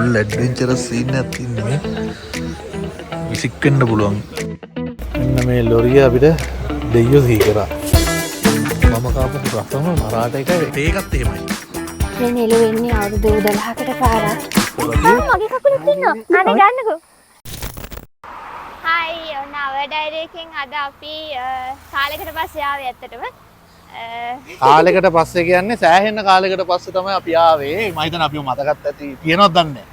Full adventurous scene එකක් තියෙන්නේ මේ. විසික් වෙන්න පුළුවන්. මෙන්න මේ ලොරිය අපිට දෙයියෝ සී කරා. මම කාපු රසම මරාට එකයි ඒකත් එහෙමයි. මේ නෙළු වෙන්නේ අවුරුදු 12කට පාරක්. මගේ කකුලේ තියෙනවා. අනේ ගන්නකෝ. හායි ඔන්න our diary එකෙන් අද අපි කාලයකට පස්සේ ආවේ ඇත්තටම. කාලයකට පස්සේ කියන්නේ සෑහෙන කාලයකට පස්සේ තමයි අපි ආවේ. මම හිතන්නේ අපිව මතකත් ඇති තියෙනවද දන්නේ නැහැ.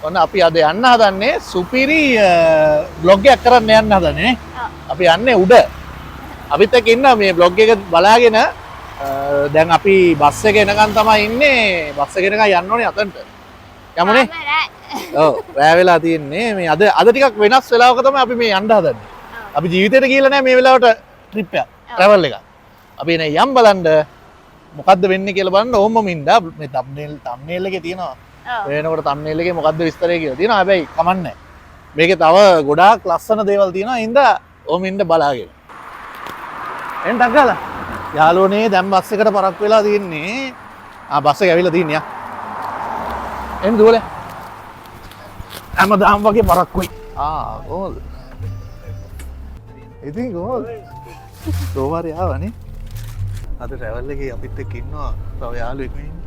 ඔන්න අපි අද යන්න හදන්නේ සුපිරි බ්ලොග් එකක් කරන්න යන්න හදන්නේ. අපි යන්නේ උඩ. අපිත් එක්ක ඉන්න මේ බ්ලොග් එක බලාගෙන දැන් අපි බස් එක එනකන් තමයි ඉන්නේ. බස් එක එනකන් යන්න ඕනේ අතන්ට. යමුනේ. ඔව් රෑ වෙලා තියෙන්නේ. මේ අද ටිකක් වෙනස් වෙලාවක තමයි අපි මේ යන්න හදන්නේ. අපි ජීවිතේට ගිහලා නැහැ මේ වෙලාවට ට්‍රිප් එක. ට්‍රැවල් එක. අපි එනේ යම් බලන්න මොකද්ද වෙන්නේ කියලා බලන්න ඕමම ඉඳා මේ තම්නේල් එකේ තියෙනවා. වෙනකොට තම්නේල් එකේ මොකද්ද විස්තරය කියලා තියෙනවා. හැබැයි කමන්නේ. මේකේ තව ගොඩාක් ලස්සන දේවල් තියෙනවා. ඉඳා ඕම ඉන්න බලාගෙන. එන්න ඩග්ගාලා. යාළුවනේ දැන් බස් එකට පරක් වෙලා තියෙන්නේ. බස් එක ඇවිල්ලා තියෙන්නේ. එන්න දුවලේ. හැමදාම වගේ පරක්කුයි. කොහොමද? ඉතින් කොහොමද? සෝවාරි ආවනේ. අද ට්‍රැවල් එකේ අපිත් එක්ක ඉන්නවා තව යාළුවෙක් මේ ඉන්නේ.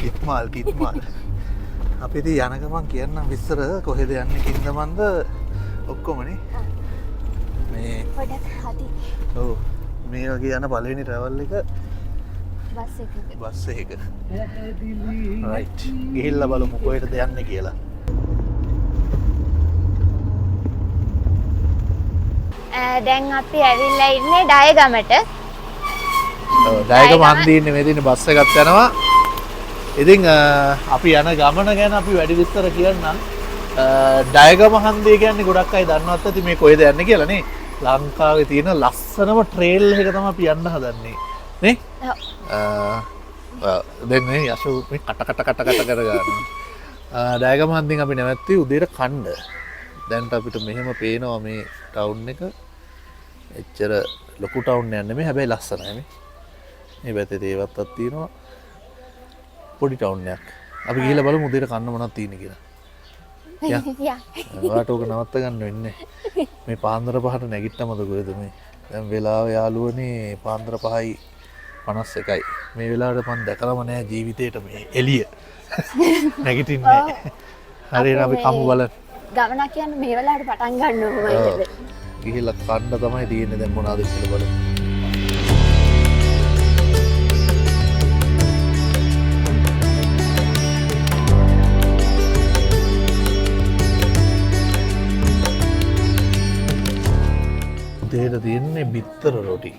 කිත්මාල්. අපි ඉතින් යන ගමන් කියන්නම් විස්තර කොහෙද යන්නේ කින්දමන්ද ඔක්කොමනේ. මේ පොඩක් හදි. ඔව් මේ වගේ යන පළවෙනි ට්‍රැවල් එක බස් එක. රයිට්. ගිහිල්ලා බලමු කොහෙටද යන්නේ කියලා. දැන් අපි ඇවිල්ලා ඉන්නේ ඩයගමට. ඔව් ඩයගම හන්දියේ ඉන්නේ මේ දින බස් එකක් යනවා. ඉතින් අපි යන ගමන ගැන අපි වැඩි විස්තර කියන්නම්. ඩයගම හන්දිය කියන්නේ ගොඩක් අය දන්නවත් ඇති මේ කොහෙද යන්නේ කියලා නේ. ලංකාවේ තියෙන ලස්සනම ට්‍රේල් එක තමයි අපි යන්න හදන්නේ. නේ? ඔව්. දැන් මේ යශෝ මේ කට කරගන්නවා. ඩයගම හන්දියෙන් අපි නැවැත්වී උදේට කණ්ඩ. දැන්ට අපිට මෙහෙම පේනවා මේ ටවුන් එක. එච්චර ලොකු ටවුන් එකක් නෙමෙයි හැබැයි ලස්සනයි මේ. මේ පැත්තේ තේවත්තක් තියෙනවා. පොඩි ටවුන් එකක්. අපි ගිහලා බලමු උදේට කන්න මොනවද තියෙන්නේ කියලා. යා. ඔයාට ඕක නවත්ත ගන්න වෙන්නේ. මේ පාන්දර 5ට නැගිට්ටමද කොහෙද මේ? දැන් වෙලාව යාළුවනේ පාන්දර 5:51යි. මේ වෙලාවට මම දැකලාම නෑ ජීවිතේට මේ එළිය. නැගිටින්නේ. හරියට අපි කමු බලන්න. ගමනක් කියන්නේ මේ වෙලාවට පටන් ගන්න ඕනේ. ගිහිල්ලා කන්න තමයි තියෙන්නේ දැන් මොනවද කියලා බලමු. උදේට තියෙන්නේ බිත්තර රොටි.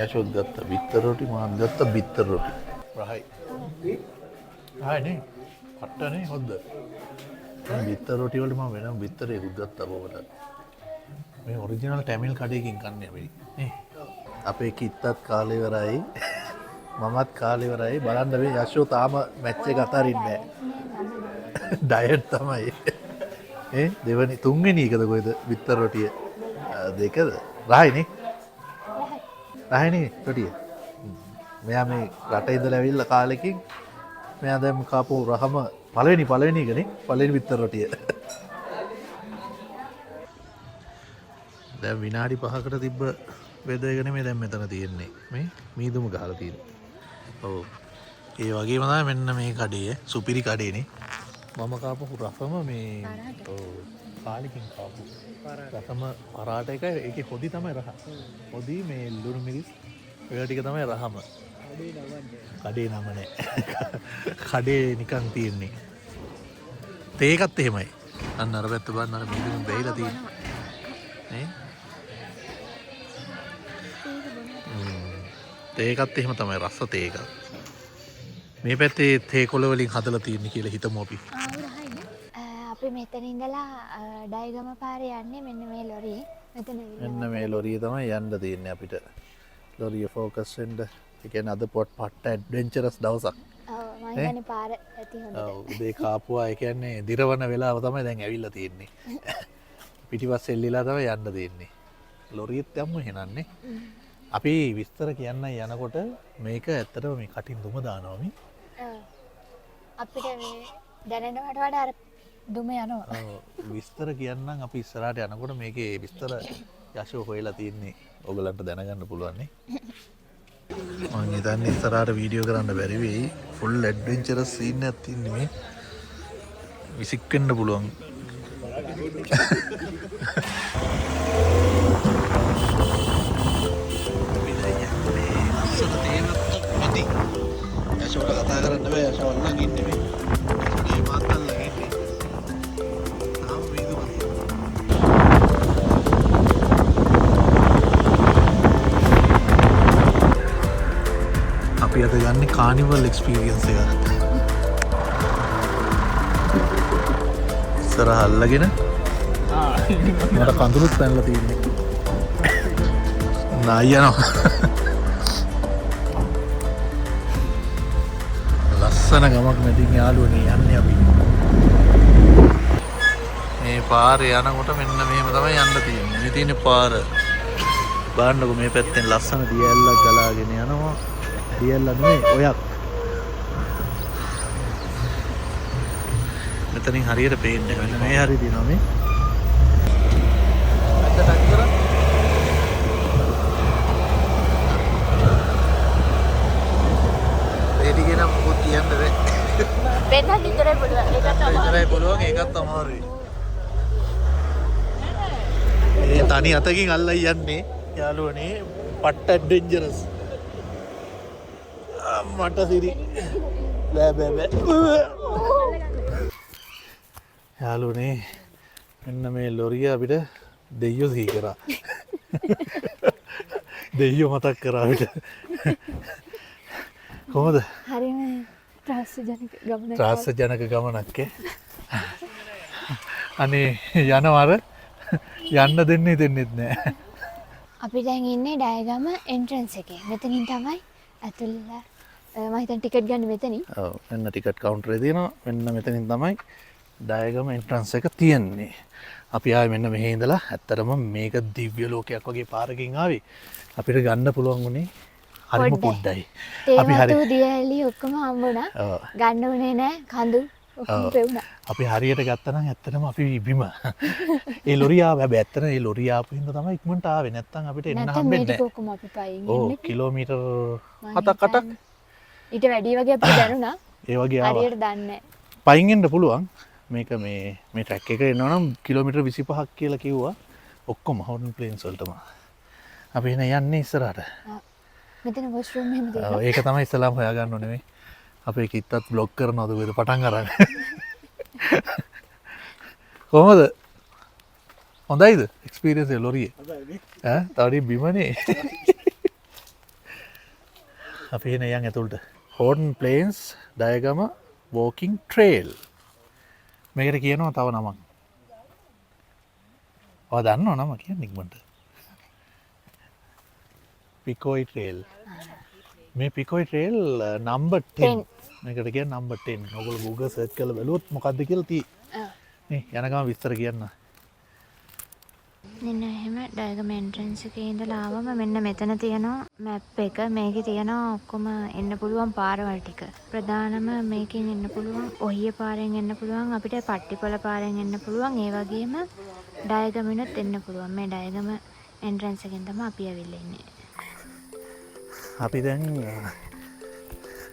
යශෝත් ගත්ත බිත්තර රොටි මාත් ගත්ත බිත්තර රොටි. රහයි. නේ. කට්ටනේ හොද්ද. බිත්තර රොටි වලට මම වෙනම බිත්තරයකුත් ගත්තා බොකට. මේ ඔරිජිනල් ටැමිල් කඩේකින් කන්නේ අපි නේ. අපේ කිත්තත් කාලේ ඉවරයි. මමත් කාලේ ඉවරයි. බලන්න මේ යශෝ තාම මැච් එක අතරින්නේ නැහැ. ඩයට් තමයි. දෙවෙනි තුන්වෙනි එකද කොහෙද බිත්තර රොටිය? දෙකද? රහයිනේ. රහයිනේ රොටිය. මෙයා මේ රට ඉඳලා ඇවිල්ලා කාලෙකින් මෙයා දැන් කාපු රහම පළවෙනි එකනේ පළවෙනි බිත්තර රොටිය. දැන් විනාඩි 5කට තිබ්බ වෙදර් එක නෙමෙයි දැන් මෙතන තියෙන්නේ. මේ මීදුම ගහලා තියෙන්නේ. ඔව්. ඒ වගේම තමයි මෙන්න මේ කඩේ සුපිරි කඩේනේ. මම කාපු රසම මේ ඔව් කාලෙකින් කාපු රසම පරාට එක ඒකේ හොදි තමයි රහ. හොදි මේ ලුණු මිරිස් ඔය ටික තමයි රහම. කඩේ නම නෑ. කඩේ නිකන් තියෙන්නේ. තේකත් එහෙමයි. අන්න අර පැත්ත බලන්න අර මීදුම් බැහැලා තියෙන්නේ. නේ? තේකත් එහෙම තමයි රස තේක. මේ පැත්තේ තේ කොළ වලින් හදලා තියෙන්නේ කියලා හිතමු අපි. අපි මෙතන ඉඳලා ඩයගම පාරේ යන්නේ මෙන්න මේ ලොරියේ. මෙන්න මේ ලොරිය තමයි යන්න තියෙන්නේ අපිට. ලොරිය ෆෝකස් වෙන්න. ඒ කියන්නේ අද පට්ට ඇඩ්වෙන්චරස් දවසක්. මම හිතන්නේ පාර ඇති හොඳට. ඔව් උදේ කාපුවා ඒ කියන්නේ දිරවන වෙලාව තමයි දැන් ඇවිල්ලා තියෙන්නේ. පිටිපස්සේ එල්ලීලා තමයි යන්න තියෙන්නේ. ලොරියෙත් යමු එහෙනන්නේ. අපි විස්තර කියන්න යනකොට මේක ඇත්තටම මේ කටින් දුම දානවා මේ. අපිට මේ දැනෙනවට වඩා අර දුම යනවා. විස්තර කියන්නම් අපි ඉස්සරහට යනකොට මේකේ විස්තර යශෝ හොයලා තියෙන්නේ ඔයගලන්ට දැනගන්න පුළුවන් නේ. මම හිතන්නේ ඉස්සරහට වීඩියෝ කරන්න බැරි වෙයි. ෆුල් ඇඩ්වෙන්චරස් සීන් එකක් තියෙන්නේ මේ. විසික් වෙන්න පුළුවන්. යශෝට කතා කරන්න බෑ. යශෝ අල්ලන් ඉන්නේ මේ. මේ මාත් අල්ලන් ඉන්නේ. තාම වේදුමයි. අපි අද ගන්නේ කානිවල් එක්ස්පීරියන්ස් එක. ඉස්සරහ අල්ලගෙන මට කඳුළුත් පැනලා තියෙන්නේ. නායි යනවා. ලස්සන ගමක් මැදින් යාළුවනේ යන්නේ අපි. මේ පාරේ යනකොට මෙන්න මෙහෙම තමයි යන්න තියෙන්නේ. මේ තියෙන්නේ පාර. බලන්නකො මේ පැත්තෙන් ලස්සන දියැලක් ගලාගෙන යනවා. දියැල්ල නෙවෙයි ඔයක්. මෙතනින් හරියට පේන්නේ. මෙන්න මේ හරිය දිනවා මේ. අදටක් කරා. ඒටිගෙන මොකද කියන්න බෑ. වෙන්න විතරයි පුළුවන්. ඒකත් විතරයි පුළුවන්. ඒකත් අමාරුයි. මේ තනි අතකින් අල්ලයි යන්නේ යාළුවනේ. පට්ට ඇඩ්වෙන්චරස්. මට සිරි බෑ යාළුවනේ මෙන්න මේ ලොරිය අපිට දෙයියෝ සිහි කරා. දෙයියෝ මතක් කරා අපිට. කොහොමද? හරිම ත්‍රාසජනක ගමනක්. ත්‍රාසජනක ගමනක් ඈ. අනේ යනවර යන්න දෙන්නෙත් නෑ. අපි දැන් ඉන්නේ ඩයගම එන්ට්‍රන්ස් එකේ. මෙතනින් තමයි ඇතුළට මම හිතන්නේ ටිකට් ගන්න මෙතනින්. ඔව් මෙන්න ටිකට් කවුන්ටරේ තියෙනවා. මෙන්න මෙතනින් තමයි ඩයගම එන්ට්‍රන්ස් එක තියෙන්නේ. අපි ආවේ මෙන්න මෙහි ඉඳලා ඇත්තටම මේක දිව්‍ය ලෝකයක් වගේ පාරකින් ආවේ. අපිට ගන්න පුළුවන් උනේ හරිම පොඩ්ඩයි. අපි හරි දියැලි ඔක්කොම හම්බුණා. ගන්න උනේ නෑ කඳු ඔක්කොම පෙවුණා. අපි හරියට ගත්තා නම් ඇත්තටම අපි බිම. ඒ ලොරිය ආව හැබැයි ඇත්තට ඒ ලොරිය ආපු හින්දා තමයි ඉක්මනට ආවේ. නැත්තම් අපිට එන්න හම්බෙන්නේ නෑ. ඔක්කොම අපි පයින් ඉන්නේ. ඔව් කිලෝමීටර් 7ක් 8ක් ඊට වැඩි වගේ අපිට දැනුණා. ඒ වගේ ආවා. හරියට දන්නේ නෑ. පයින් එන්න පුළුවන්. මේක මේ ට්‍රැක් එක එනවා නම් කිලෝමීටර් 25ක් කියලා කිව්වා. ඔක්කොම හවුන් ප්ලේන්ස් වලටම. අපි එන යන්නේ ඉස්සරහට. මෙතන වොෂ්රූම් එහෙම තියෙනවා. ඔව් ඒක තමයි ඉස්සලාම හොයාගන්න ඕනේ මේ. අපේ කිත්තත් බ්ලොග් කරනවද ඔයද පටන් අරන්. කොහොමද? හොඳයිද එක්ස්පීරියන්ස් එක ලොරියේ? හොඳයි. තාඩි බිමනේ. අපි එන යන් ඇතුළට. හෝර්න් ප්ලේන්ස් ඩයගම වෝකින් ට්‍රේල්. මේකට කියනවා තව නමක්. ඔයා දන්නව නම කියන්නේ ඉක්මනට. පිකොයි ට්‍රේල්. මේ පිකොයි ට්‍රේල් නම්බර් 10. මේකට කියන්නේ නම්බර් 10. ඔයගොල්ලෝ Google search කරලා බලුවොත් මොකද්ද කියලා තියෙයි. නේ යන ගම විස්තර කියන්න. මෙන්න එහෙම ඩයගම එන්ට්‍රන්ස් එකේ ඉඳලා ආවම මෙන්න මෙතන තියෙනවා මැප් එක. මේකේ තියෙනවා ඔක්කොම එන්න පුළුවන් පාරවල් ටික. ප්‍රධානම මේකෙන් එන්න පුළුවන් ඔහිය පාරෙන් එන්න පුළුවන් අපිට පට්ටිපොළ පාරෙන් එන්න පුළුවන්. ඒ වගේම ඩයගමිනුත් එන්න පුළුවන්. මේ ඩයගම එන්ට්‍රන්ස් එකෙන් තමයි අපි ඇවිල්ලා ඉන්නේ. අපි දැන්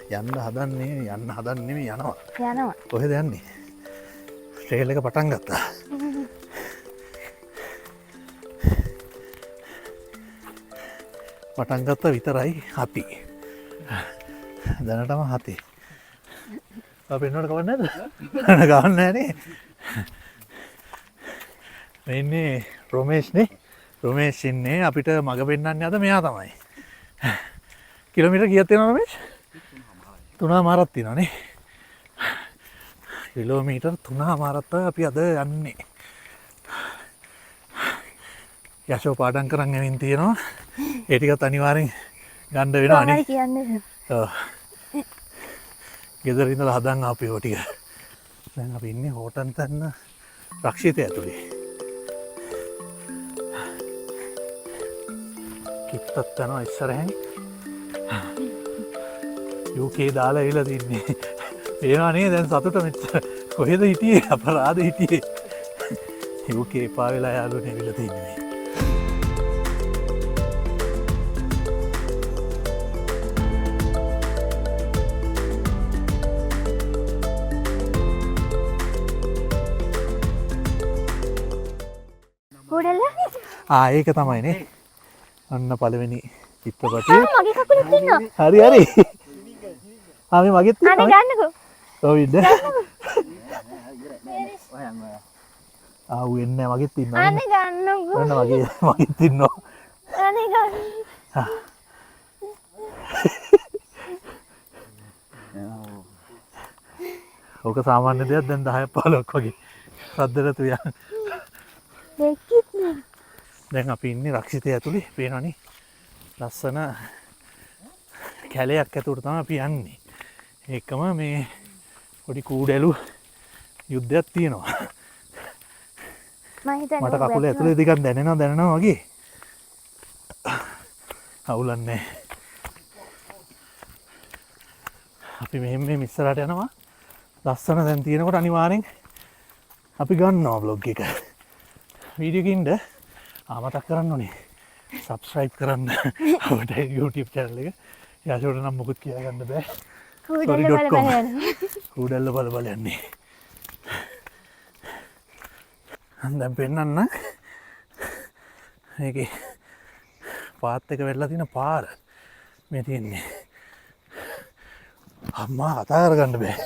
යන්න හදන්නේ යනවා. යනවා. කොහෙද යන්නේ? ට්‍රේල් එක පටන් ගත්තා. පටන් ගත්තා විතරයි හති. දැනටම හති. අපි එන්නවට කවන්නේ නැද්ද? ගවන්නේ නැහනේ. මේ ඉන්නේ රොමේෂ් නේ. රොමේෂ් ඉන්නේ අපිට මග පෙන්නන්නේ අද මෙයා තමයි. කිලෝමීටර් කීයක් තියෙනවද රොමේෂ්? 3මාරක් තියෙනවා නේ. කිලෝමීටර් 3මාරක් තමයි අපි අද යන්නේ. යශෝ පාඩම් කරන් ඇවින් තියෙනවා. ඒ ටිකත් අනිවාර්යෙන් ගන්න වෙනවා නේ. කොහොමද කියන්නේ? ඔව්. ගෙදර ඉඳලා හදන් ආපු ඒවා ටික. දැන් අපි ඉන්නේ හෝටන් තන්න රක්ෂිතය ඇතුලේ. කිත්තත් යනවා ඉස්සරහෙන්. UK දාලා ඉල තින්නේ. පේනවානේ දැන් සතුට මෙච්චර කොහෙද හිටියේ අපරාධ හිටියේ යෝකේ එපා වෙලා යාළුවනේ ඇවිල්ලා තින්නේ හොඩල්ල ඒක තමයිනේ අන්න පළවෙනි චිත්‍රපටය මගේ කකුලේ තියෙනවා. හරි හරි ආ මේ මගෙත් අනේ ගන්නකෝ. ඔව් ඉන්න ආ වෙන්නේ මගෙත් ඉන්නවා අනේ ගන්නකෝ. ඔන්න මගෙත් ඉන්නවා අනේ ගන්න. ඕක සාමාන්‍ය දෙයක් දැන් 10ක් 15ක් වගේ සද්දට තුයන් දෙකිත් නේ. දැන් අපි ඉන්නේ රක්ෂිතය ඇතුලේ පේනවනේ ලස්සන කැලයක් ඇතුළට තමයි අපි යන්නේ ඒකම මේ පොඩි කූඩැලු යුද්ධයක් තියෙනවා මම හිතන්නේ මට කකුල ඇතුලේ ටිකක් දැනෙනවා වගේ අවුලන්නේ අපි මෙහෙම ඉස්සරහට යනවා ලස්සන දැන් තියෙනකොට අනිවාර්යෙන් අපි ගන්නවා vlog එක වීඩියෝ එකකින්ද මතක් කරන්න ඕනේ subscribe කරන්න අපේ YouTube channel එක යාළුවෝ නම් මොකුත් කියලා ගන්න බෑ කූඩැල්ල බල බල යන්නේ දැන් පෙන්නන්න මේකේ පාත් එක වෙලා තියෙන පාර මේ තියෙන්නේ අම්මා කතා කරගන්න බෑ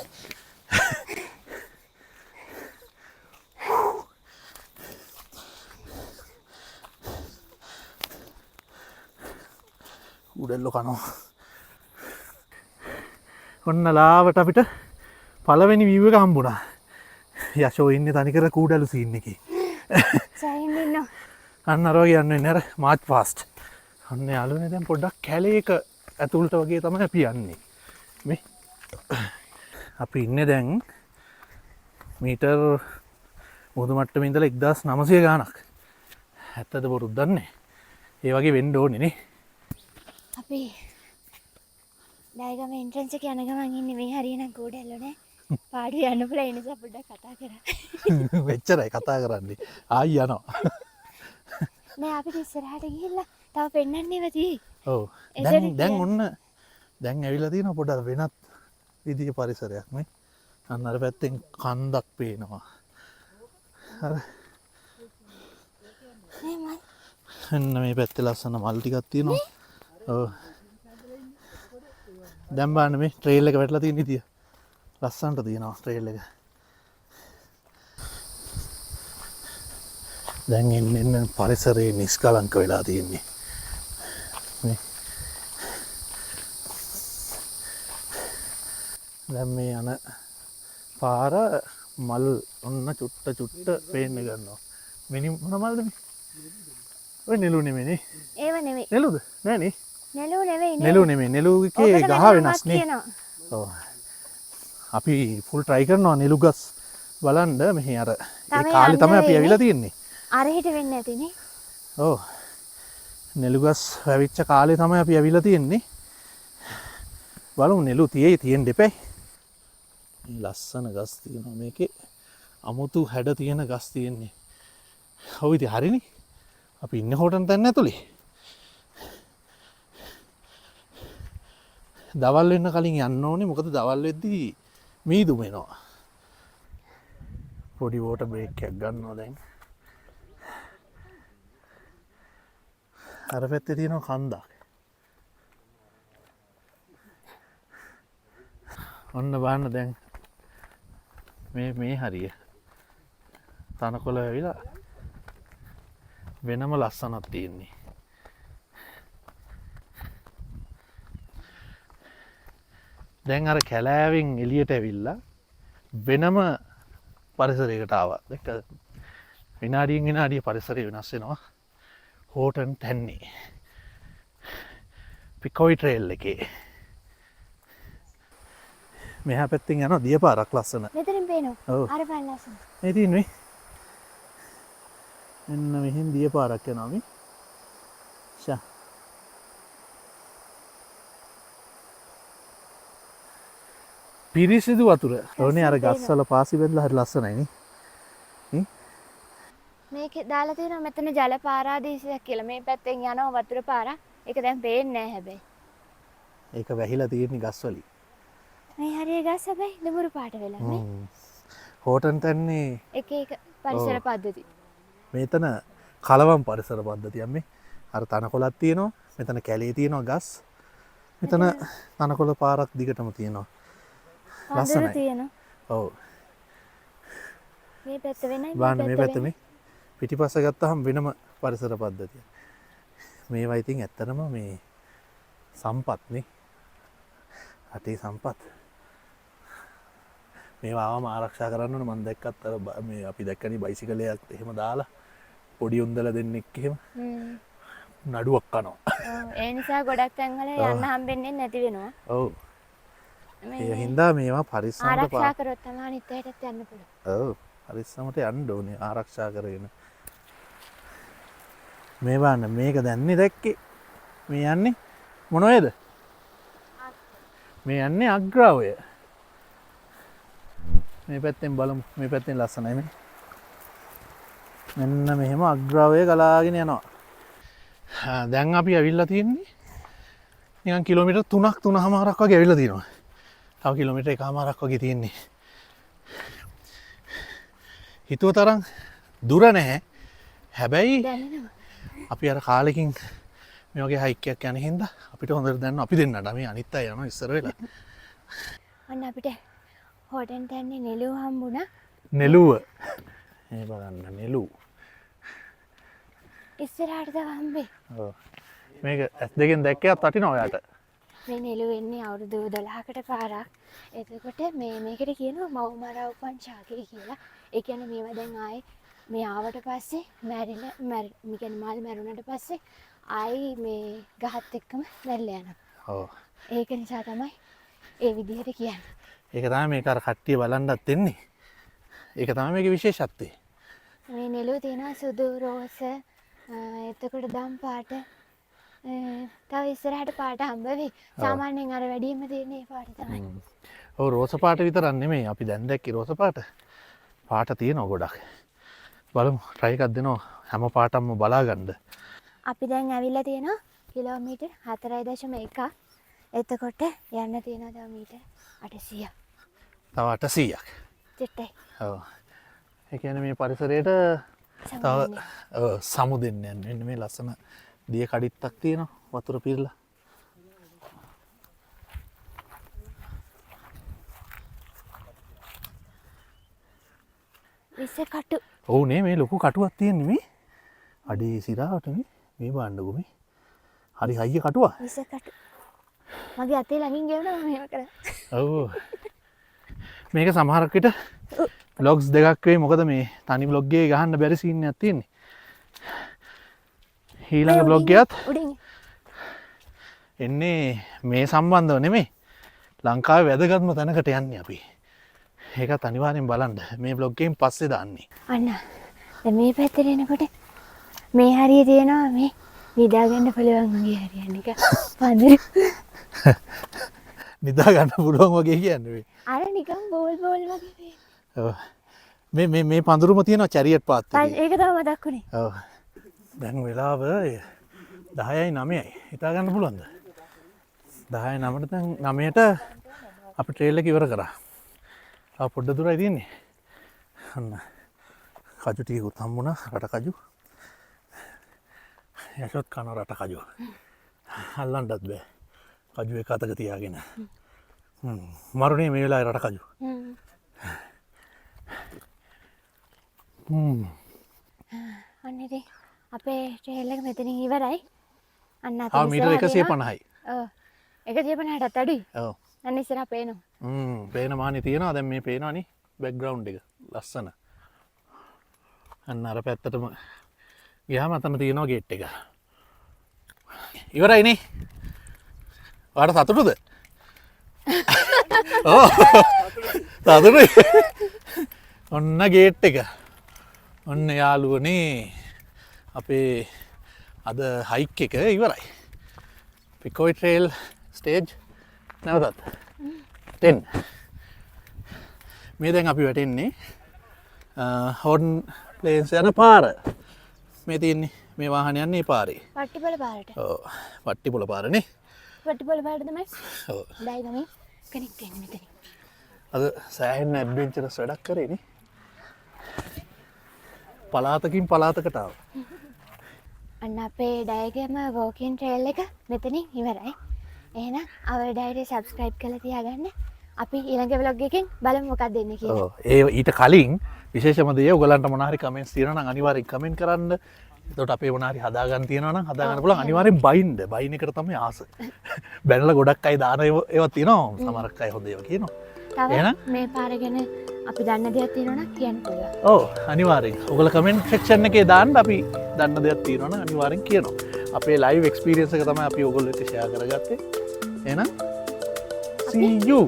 උඩෙල්ලෝ කනවා ඔන්න ලාවට අපිට පළවෙනි view එක හම්බුණා යෂෝ ඉන්නේ තනිකර කූඩලු සීන් එකේ සයින් ඉන්නවා. අන්න අර වගේ යන්නේ නේද මාච් ෆාස්ට් අන්න යාළුවනේ දැන් පොඩ්ඩක් කැලේක ඇතුළට වගේ තමයි අපි යන්නේ මේ අපි ඉන්නේ දැන් මීටර් මුහුදු මට්ටමේ ඉඳලා 1900 ගාණක් ඇත්තද බොරුද දන්නේ ඒ වගේ වෙන්න ඕනේ නේ අපි ඩයගම එන්ට්‍රන්ස් එක යන ගමන් ඉන්නේ මේ හරියනම් කෝඩැල්ලෝනේ. පාඩු යන්න පුළුවන් ඒ නිසා පොඩ්ඩක් කතා කරා. මෙච්චරයි කතා කරන්නේ. ආයි යනවා. නෑ අපිට ඉස්සරහට ගිහිල්ලා තව පෙන්නන්නේව තියෙයි. ඔව්. දැන් ඔන්න දැන් ඇවිල්ලා තියෙනවා පොඩ්ඩක් වෙනත් විදිහේ පරිසරයක් නේ. අන්න අර පැත්තෙන් කන්දක් පේනවා. අර නේ මල්. එන්න මේ පැත්තේ ලස්සන මල් ටිකක් තියෙනවා. ඔව්. දැන් බලන්න මේ ට්‍රේල් එක වැටලා තියෙන විදිය. ලස්සනට තියෙනවා ට්‍රේල් එක. දැන් එන්න පරිසරයේ නිස්කලංක වෙලා තියෙන්නේ. මේ දැන් මේ යන පාර මල් ඔන්න චුට්ට පේන්න ගන්නවා. මිනි මොන මල්ද මේ? ඔය නෙළු නෙමෙයිනේ. ඒව නෙවෙයි. නෙළුද? නෑනේ. නෙළු නෙවෙයි නේ. නෙළු නෙමෙයි. නෙළුගේ ගහ වෙනස් නේ. ඔව්. අපි ෆුල් try කරනවා නෙළු ගස් බලන්න මෙහි අර ඒ කාලේ තමයි අපි ඇවිල්ලා තියෙන්නේ. අර හිට වෙන්නේ නැතිනේ. ඔව්. නෙළු ගස් වැවිච්ච කාලේ තමයි අපි ඇවිල්ලා තියෙන්නේ. බලමු නෙළු තියෙන්න දෙපැයි. මේ ලස්සන ගස් තියෙනවා මේකේ. අමුතු හැඩ තියෙන ගස් තියෙන්නේ. ඔව් ඉතින් හරිනේ. අපි ඉන්නේ හොටන් තැන්න ඇතුලේ. දවල් වෙන්න කලින් යන්න ඕනේ මොකද දවල් වෙද්දී මීදුම එනවා. පොඩි වෝටර් බ්‍රේක් එකක් ගන්නවා දැන්. අර පැත්තේ තියෙනවා කන්දක්. ඔන්න බලන්න දැන් මේ හරිය. තනකොළ ඇවිලා වෙනම ලස්සනක් තියෙන්නේ. දැන් අර කැලෑවෙන් එළියට ඇවිල්ලා වෙනම පරිසරයකට ආවා. දැක්කද? විනාඩියෙන් විනාඩිය පරිසරය වෙනස් වෙනවා. හෝටන් තැන්නේ. පිකොයි ට්‍රේල් එකේ. මෙහා පැත්තෙන් යනවා දියපාරක් ලස්සන. මෙතනින් පේනවා. ඔව්. අර බලන්න ලස්සන. මේ තියෙන්නේ. එන්න මෙහෙන් දියපාරක් යනවා මේ. ෂා. පිරිසිදු වතුර. ඕනේ අර ගස්වල පාසි බැඳලා හරි ලස්සනයි නේ. මේක දාලා තියෙනවා මෙතන ජල පාරාදීසයක් කියලා. මේ පැත්තෙන් යනවා වතුර පාරක්. ඒක දැන් පේන්නේ නැහැ හැබැයි. ඒක වැහිලා තියෙන ගස්වලින්. මේ හරිය ගස් හැබැයි ලුමුරු පාට වෙලා නේ. හෝටන් තන්නේ එක එක පරිසර පද්ධති. මෙතන කලවම් පරිසර පද්ධතියක් මේ. අර තනකොළක් තියෙනවා. මෙතන කැලේ තියෙනවා ගස්. මෙතන තනකොළ පාරක් දිගටම තියෙනවා. ලස්සනයි. තියෙනවා. ඔව්. මේ පැත්ත වෙනයි මේ පැත්ත මේ පිටිපස්ස ගත්තාම වෙනම පරිසර පද්ධතියක්. මේවා ඉතින් ඇත්තටම මේ සම්පත් නේ. රටේ සම්පත්. මේවා ආවම ආරක්ෂා කරන්න ඕන. මම දැක්කත් අර මේ අපි දැක්කනේ බයිසිකලයක් එහෙම දාලා පොඩි උන්දලා දෙන්නෙක් එහෙම නඩුවක් කනවා. ඔව් ඒ නිසා ගොඩක් තැන්වල යන්න හම්බෙන්නේ නැති වෙනවා. ඔව්. ඒ හින්දා මේවා පරිස්සමට ආරක්ෂා කරොත් තමයි අනිත් අයටත් යන්න පුළුවන්. ඔව්. පරිස්සමට යන්න ඕනේ ආරක්ෂා කරගෙන. මේ බලන්න මේක දැන්නේ දැක්කේ. මේ යන්නේ මොන වේද? මේ යන්නේ අග්‍රාවය. මේ පැත්තෙන් බලමු. මේ පැත්තෙන් ලස්සනයි මේ. මෙන්න මෙහෙම අග්‍රාවය ගලාගෙන යනවා. දැන් අපි ඇවිල්ලා තියෙන්නේ නිකන් කිලෝමීටර් 3ක් 3.5ක් වගේ ඇවිල්ලා තියෙනවා. තව කිලෝමීටර් 1.5ක් වගේ තියෙන්නේ. හිතුව තරම් දුර නැහැ. හැබැයි දැනෙනවා. අපි අර කාලෙකින් මේ වගේ හයික් එකක් යන හින්දා අපිට හොඳට දැනෙනවා. අපි දෙන්නට මේ අනිත් අය යනවා ඉස්සර වෙලා. අන්න අපිට හොටෙන් තන්නේ නෙළුව හම්බුණා. නෙළුව. මේ බලන්න නෙළුව. ඉස්සරහට තව හම්බේ. ඔව්. මේක S2 දැක්කයත් වටිනවා ඔයාට. මේ නෙළුව එන්නේ අවුරුදු 12කට පාරක්. එතකොට මේකට කියනවා මව්මරා උපංශාකේ කියලා. ඒ කියන්නේ මේවා දැන් ආයේ මේ ආවට පස්සේ මැරිලා මේ කියන්නේ මල් මැරුණාට පස්සේ ආයි මේ ගහත් එක්කම මැරිලා යනවා. ඔව්. ඒක නිසා තමයි ඒ විදිහට කියන්නේ. ඒක තමයි මේක අර කට්ටිය බලන්නත් එන්නේ. ඒක තමයි මේකේ විශේෂත්වය. මේ නෙළුව තියෙනවා සුදු රෝස එතකොට දම් පාට තව ඉස්සරහට පාට හම්බ වෙයි. සාමාන්‍යයෙන් අර වැඩිම තියෙන මේ පාට තමයි. ඔව් රෝස පාට විතරක් නෙමෙයි. අපි දැන් දැක්කේ රෝස පාට. පාට තියෙනවා ගොඩක්. බලමු try එකක් දෙනවා හැම පාටක්ම බලා ගන්න. අපි දැන් ඇවිල්ලා තියෙනවා කිලෝමීටර් 4.1ක්. එතකොට යන්න තියෙනවා තව මීටර් 800ක්. තව 800ක්. චිට්ටයි. ඔව්. ඒ කියන්නේ මේ පරිසරයට තව සමු දෙන්න යන්න මේ ලස්සන දිය කඩਿੱත්තක් තියෙනවා වතුර පිරලා. විස කටු. ඔව් නේ මේ ලොකු කටුවක් තියෙන්නේ මේ. අඩේ සිරාවට මේ බාන්නකෝ මේ. හරි හයිය කටුවක්. විස කටු. මගේ අතේ ළඟින් ගෙවනවා මෙහෙම කරා. ඔව්. මේක සමහරක් විට බ්ලොග්ස් දෙකක් වෙයි. මොකද මේ තනි බ්ලොග් එකේ ගහන්න බැරි සීන් එකක් තියෙන්නේ. ඊළඟ බ්ලොග් එකත් උඩින් එන්නේ මේ සම්බන්ධව නෙමෙයි. ලංකාවේ වැදගත්ම තැනකට යන්නේ අපි. ඒකත් අනිවාර්යෙන් බලන්න. මේ බ්ලොග් එකෙන් පස්සේ දාන්නේ. අන්න. දැන් මේ පැත්තට එනකොට මේ හරිය තියෙනවා මේ නිදා ගන්න පුළුවන් වගේ හරියන්නේ එක. පඳුරු. නිදා ගන්න පුළුවන් වගේ කියන්නේ මේ. අර නිකන් බෝල් වගේ. ඔව්. මේ පඳුරුම තියෙනවා චැරියට් පාත් එකේ. ඒක තමයි මතක් වුනේ. ඔව්. දැන් වෙලාව 10යි 9යි. හිතා ගන්න පුළුවන්ද? 10යි 9ට දැන් 9ට අපි ට්‍රේල් එක ඉවර කරා. තව පොඩ්ඩ දුරයි තියෙන්නේ. අන්න කජු ටිකකුත් හම්බුණා රට කජු. යශෝත් කන රට කජු. අල්ලන්නත් බෑ. කජු එක අතක තියාගෙන. මරුනේ මේ වෙලාවේ රට කජු. අන්න ඉතින් අපේ ට්‍රේල් එක මෙතනින් ඉවරයි. අන්න ආ මීටර 150යි. ඔව්. 150ටත් අඩුයි. ඔව්. අන්න ඉස්සරහ පේනවා. පේන මානේ තියෙනවා. දැන් මේ පේනවනේ බෑග්ග්‍රවුන්ඩ් එක. ලස්සන. අන්න අර පැත්තටම ගියාම අතන තියෙනවා ගේට් එක. ඉවරයිනේ. ඔයාලට සතුටුද? ඔව්. සතුටුයි. ඔන්න ගේට් එක. ඔන්න යාළුවනේ අපේ අද හයික් එක ඉවරයි. පිකෝයි ට්‍රේල් ස්ටේජ් නැවතත් 10 මේ දැන් අපි වැටෙන්නේ හොන් ප්ලේන්ස් යන පාර. මේ තියෙන්නේ මේ වාහන යන්නේ පාරේ. පට්ටිපොළ පාරට. ඔව්. පට්ටිපොළ පාරනේ. පට්ටිපොළ පාරට තමයි. ඔව්. ඩයි ගමේ කෙනෙක් එන්නේ මෙතන. අද සෑහෙන ඇඩ්වෙන්චරස් වැඩක් කරේනේ. පලාතකින් පලාතකට ආවා. අන්න අපේ ඩයගම වෝකින් ට්‍රේල් එක මෙතනින් ඉවරයි. එහෙනම් our diary subscribe කරලා තියාගන්න. අපි ඊළඟ vlog එකෙන් බලමු මොකක්ද දෙන්නේ කියලා. ඔව්. ඒ ඊට කලින් විශේෂම දේ ඔයගලන්ට මොන හරි කමෙන්ට්ස් තියෙනවා නම් අනිවාර්යෙන් කමෙන්ට් කරන්න. එතකොට අපේ මොන හරි හදාගන්න තියෙනවා නම් හදාගන්න පුළුවන්. අනිවාර්යෙන් බයින්න. බයින් එකට තමයි ආස. බැනලා ගොඩක් අය දාන ඒවා තියෙනවා. සමහරක් අය හොඳ ඒවා කියනවා. තව මේ පාර ගැන අපි දන්න දෙයක් තියෙනවා නම් කියන්න පුළුවන්. ඔව් අනිවාර්යෙන්. ඔයගොල්ලෝ කමෙන්ට් සෙක්ෂන් එකේ දාන්න අපි දන්න දෙයක් තියෙනවා නම් අනිවාර්යෙන් කියනවා. අපේ ලයිව් එක්ස්පීරියන්ස් එක තමයි අපි ඔයගොල්ලෝ එක්ක ෂෙයා කරගත්තේ. එහෙනම් see you